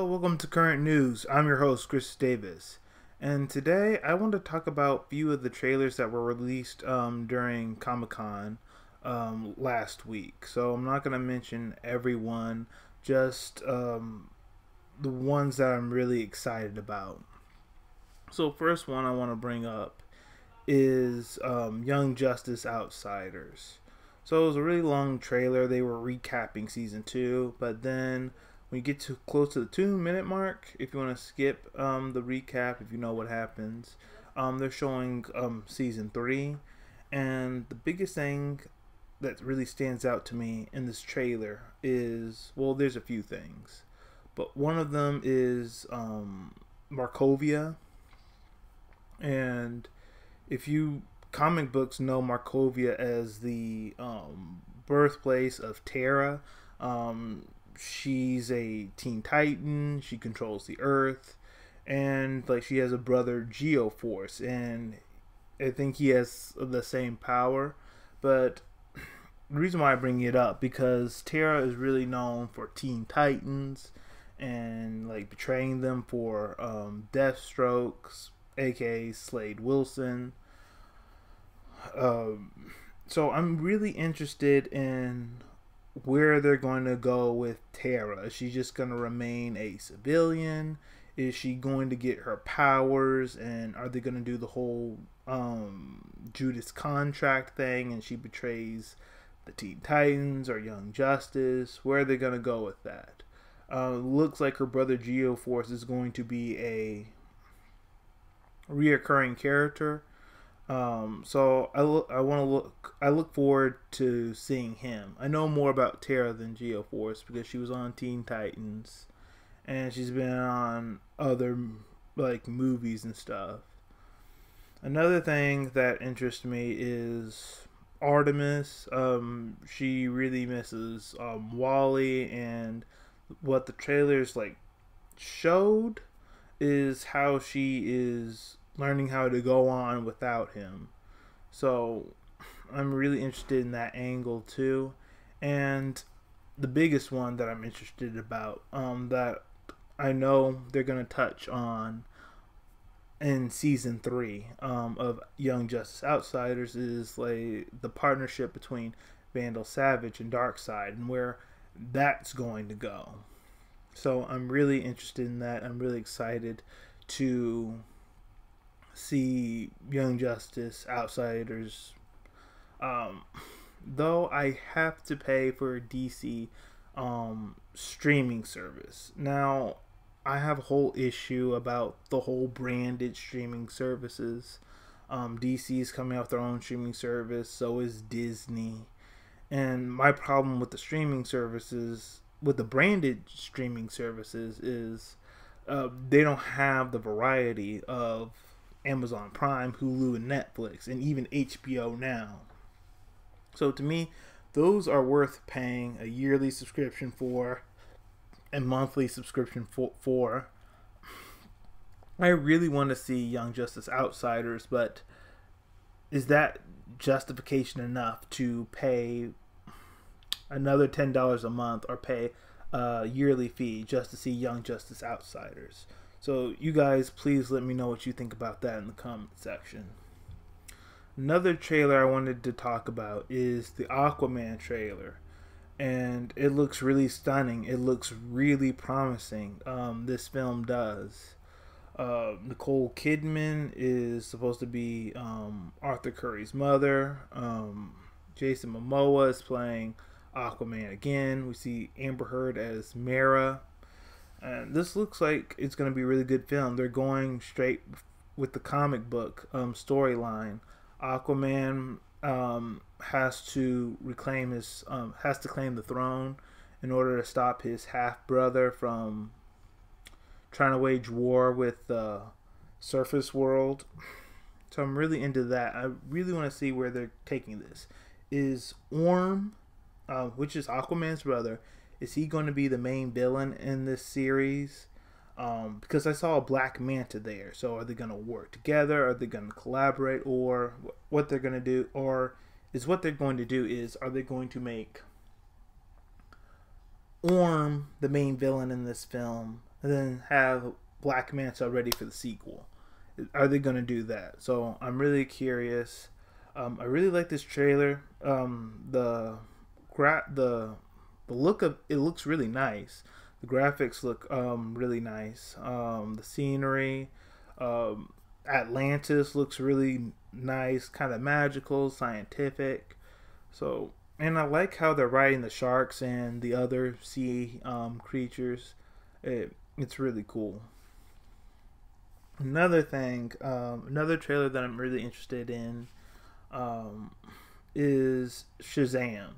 Hello, welcome to Current News. I'm your host, Chris Davis. And today I want to talk about a few of the trailers that were released during Comic-Con last week. So I'm not going to mention everyone, just the ones that I'm really excited about. So first one I want to bring up is Young Justice Outsiders. So it was a really long trailer. They were recapping season 2, but then when you get to close to the 2-minute mark, if you want to skip the recap, if you know what happens, they're showing season 3. And the biggest thing that really stands out to me in this trailer is, well, there's a few things, but one of them is Markovia. And if you comic books know Markovia as the birthplace of Terra, she's a Teen Titan. She controls the Earth, and like she has a brother Geoforce, and I think he has the same power. But the reason why I bring it up because Terra is really known for Teen Titans and like betraying them for Deathstrokes, aka Slade Wilson. So I'm really interested in where they're going to go with Terra. Is she just going to remain a civilian? Is she going to get her powers? And are they going to do the whole Judas Contract thing and she betrays the Teen Titans or Young Justice? Where are they going to go with that? Looks like her brother Geoforce is going to be a reoccurring character. So I look forward to seeing him. I know more about Terra than Geoforce because she was on Teen Titans and she's been on other like movies and stuff. Another thing that interests me is Artemis. She really misses Wally, and what the trailers like showed is how she is learning how to go on without him. So I'm really interested in that angle too. And the biggest one that I'm interested about, that I know they're going to touch on in season 3 of Young Justice Outsiders, is like the partnership between Vandal Savage and Darkseid and where that's going to go. So I'm really interested in that. I'm really excited to see Young Justice Outsiders. Though I have to pay for DC streaming service. Now, I have a whole issue about the whole branded streaming services. DC is coming out with their own streaming service, so is Disney. And my problem with the streaming services, with the branded streaming services, is they don't have the variety of Amazon Prime, Hulu, and Netflix, and even HBO now. So to me, those are worth paying a yearly subscription for, a monthly subscription for. I really want to see Young Justice Outsiders, but is that justification enough to pay another $10 a month or pay a yearly fee just to see Young Justice Outsiders? So you guys, please let me know what you think about that in the comment section. Another trailer I wanted to talk about is the Aquaman trailer. And it looks really stunning. It looks really promising. This film does. Nicole Kidman is supposed to be Arthur Curry's mother. Jason Momoa is playing Aquaman again. We see Amber Heard as Mera. And this looks like it's going to be a really good film. They're going straight with the comic book storyline. Aquaman has to claim the throne in order to stop his half brother from trying to wage war with the surface world. So I'm really into that. I really want to see where they're taking this. Is Orm, which is Aquaman's brother, is he going to be the main villain in this series? Because I saw a Black Manta there. So are they going to work together? Are they going to collaborate? Or what they're going to do? Or is what they're going to do is, are they going to make Orm the main villain in this film, and then have Black Manta ready for the sequel. Are they going to do that? So I'm really curious. I really like this trailer. The look of it looks really nice. The graphics look really nice. The scenery, Atlantis looks really nice, kind of magical, scientific. So, and I like how they're riding the sharks and the other sea creatures. It's really cool. Another thing, another trailer that I'm really interested in um, is Shazam.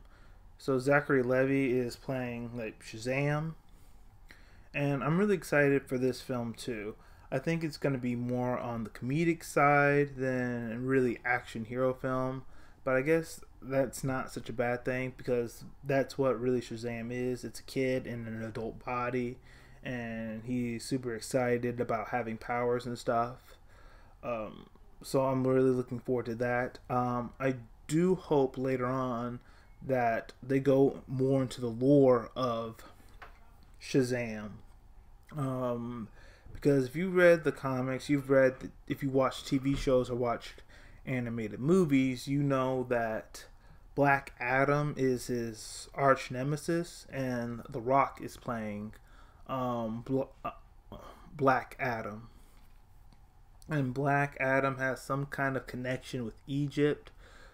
So Zachary Levi is playing like Shazam, and I'm really excited for this film too. I think it's going to be more on the comedic side than a really action hero film, but I guess that's not such a bad thing because that's what really Shazam is. It's a kid in an adult body, and he's super excited about having powers and stuff. Um, so I'm really looking forward to that. I do hope later on that they go more into the lore of Shazam. Um, because if you read the comics, if you watched TV shows or watched animated movies, you know that Black Adam is his arch nemesis, and The Rock is playing Black Adam. And Black Adam has some kind of connection with Egypt.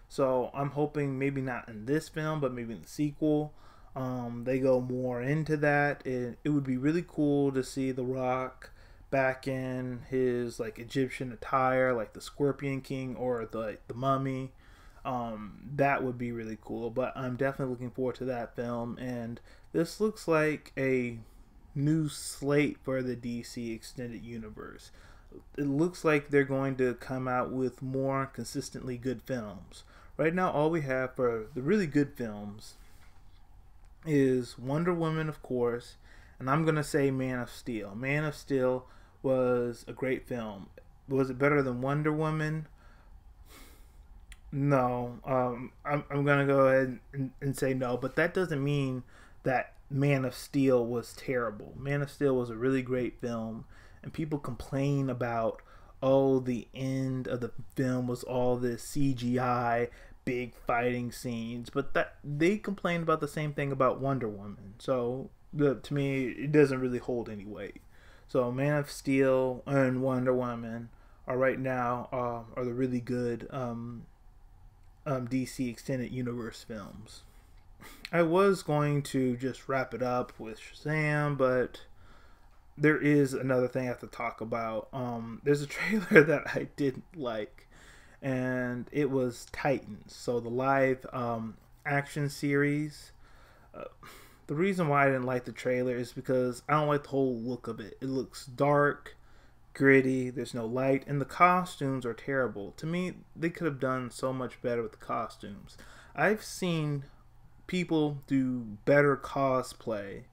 So I'm hoping maybe not in this film, but maybe in the sequel, they go more into that. It would be really cool to see The Rock back in his like Egyptian attire, like the Scorpion King or the Mummy. That would be really cool. But I'm definitely looking forward to that film. And this looks like a new slate for the DC Extended Universe. It looks like they're going to come out with more consistently good films. Right now, all we have for the really good films is Wonder Woman, of course, and I'm going to say Man of Steel. Man of Steel was a great film. Was it better than Wonder Woman? No. I'm going to go ahead and say no, but that doesn't mean that Man of Steel was terrible. Man of Steel was a really great film, and people complain about, oh, the end of the film was all this CGI, big fighting scenes, but that they complained about the same thing about Wonder Woman. So to me, it doesn't really hold any weight. So Man of Steel and Wonder Woman are right now are the really good DC Extended Universe films. I was going to just wrap it up with Shazam, but there is another thing I have to talk about. There's a trailer that I didn't like, and it was Titans. So the live action series. The reason why I didn't like the trailer is because I don't like the whole look of it. It looks dark, gritty. There's no light, and the costumes are terrible. To me, they could have done so much better with the costumes. I've seen people do better cosplay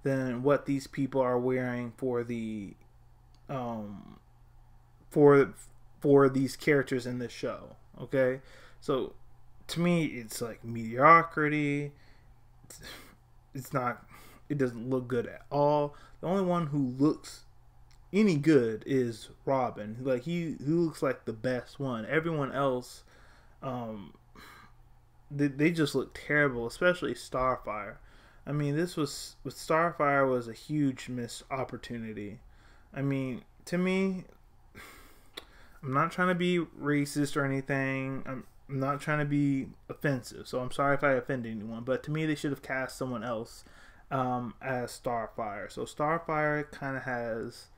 than what these people are wearing for the um for these characters in this show. Okay, so to me it's like mediocrity. It's not, it doesn't look good at all. The only one who looks any good is Robin. Like he looks like the best one. Everyone else um they just look terrible, especially Starfire. I mean, this was with Starfire was a huge missed opportunity. I mean, to me, I'm not trying to be racist or anything. I'm not trying to be offensive, so I'm sorry if I offended anyone. But to me, they should have cast someone else as Starfire. So Starfire kind of has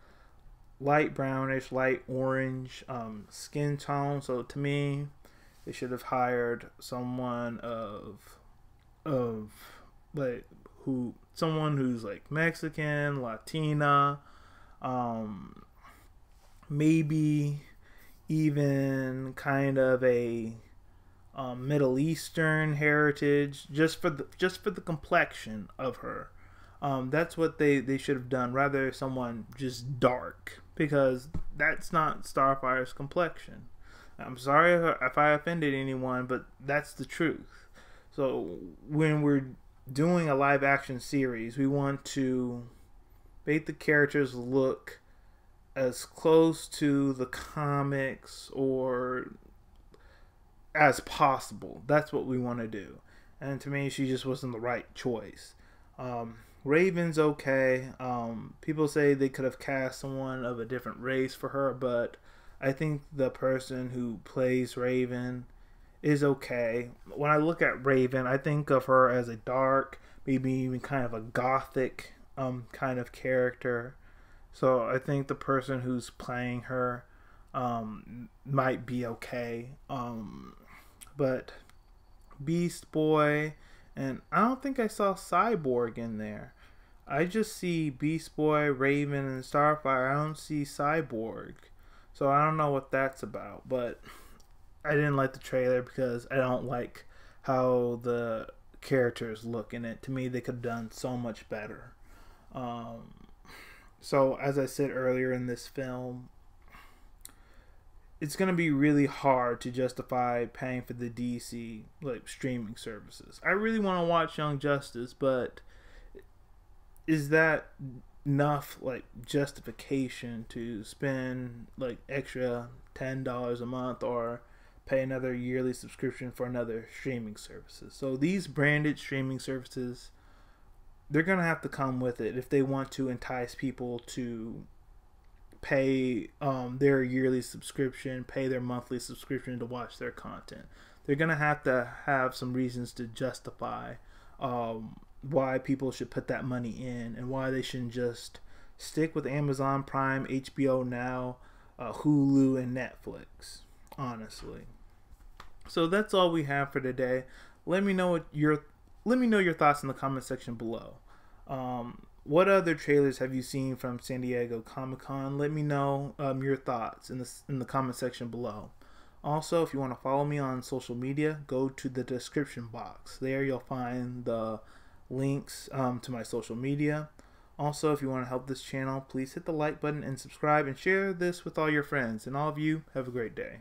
light brownish, light orange skin tone. So to me, they should have hired someone of like someone who's like Mexican, Latina, maybe even kind of a Middle Eastern heritage, just for the complexion of her. That's what they should have done, rather someone just dark, because that's not Starfire's complexion. I'm sorry if I offended anyone, but that's the truth. So when we're doing a live action series, we want to make the characters look as close to the comics or as possible. That's what we want to do. And to me, she just wasn't the right choice. Raven's okay. People say they could have cast someone of a different race for her, but I think the person who plays Raven is okay. When I look at Raven, I think of her as a dark, maybe even kind of a gothic kind of character. So I think the person who's playing her might be okay. But Beast Boy, and I don't think I saw Cyborg in there. I just see Beast Boy, Raven, and Starfire. I don't see Cyborg. So I don't know what that's about. But I didn't like the trailer because I don't like how the characters look in it. To me, they could have done so much better. So as I said earlier in this film, it's going to be really hard to justify paying for the DC like streaming services. I really want to watch Young Justice, but is that enough like justification to spend like extra $10 a month or pay another yearly subscription for another streaming services? So these branded streaming services, they're going to have to come with it if they want to entice people to pay their yearly subscription, pay their monthly subscription to watch their content. They're going to have some reasons to justify why people should put that money in and why they shouldn't just stick with Amazon Prime, HBO Now, Hulu, and Netflix, honestly. So that's all we have for today. Let me know your thoughts in the comment section below. What other trailers have you seen from San Diego Comic-Con? Let me know your thoughts in the comment section below. Also, if you want to follow me on social media, go to the description box. There you'll find the links to my social media. Also, if you want to help this channel, please hit the like button and subscribe and share this with all your friends. And all of you, have a great day.